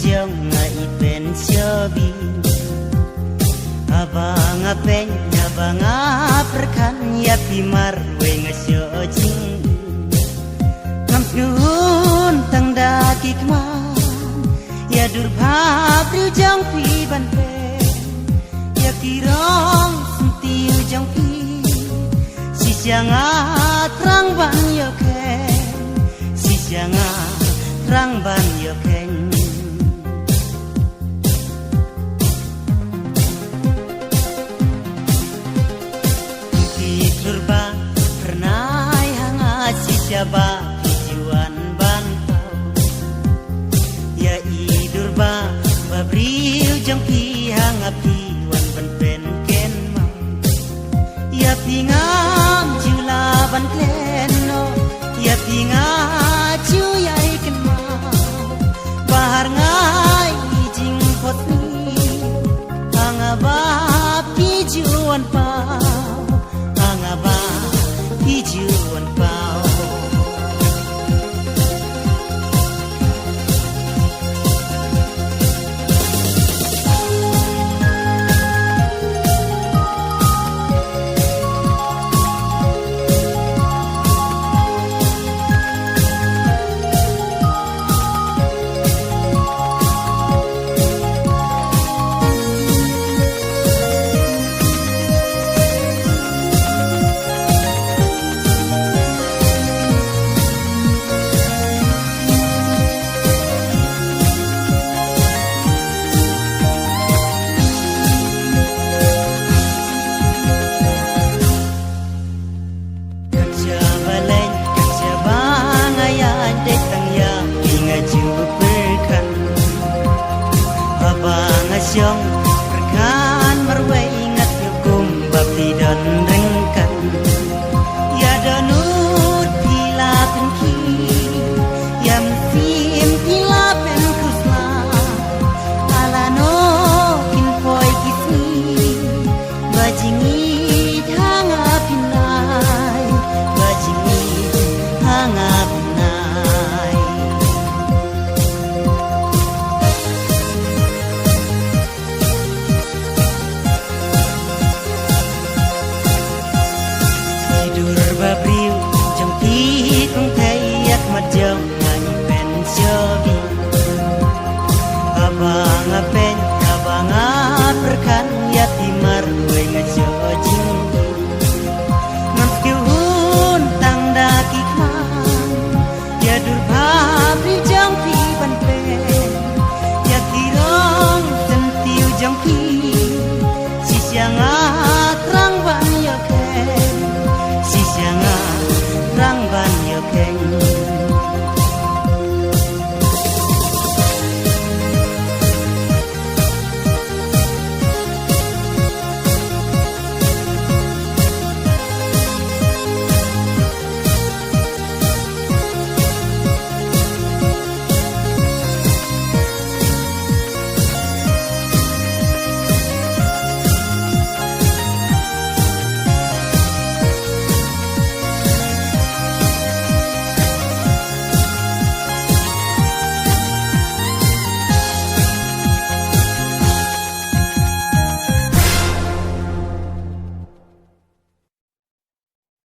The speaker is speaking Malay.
jong ipen syobi abang apen abang aperkan ya pimar weng syojing kampiun tang daki kman ya durba priu jong pi ban pe ya kirong sentiu jong pi sisianga trang ban yo ken sisianga trang ban yo ken Durba pernah hangat siapa tujuan bantau ya i durba babriu jang pi hangat piwan ban pen ken mau ya pingam jula ban kleno ya pinga ju yai ken mau bahar ngai jing pot ni hangaba pi juan pa ba hijuan pau Siang perkan marwai ingat hukum bapti dan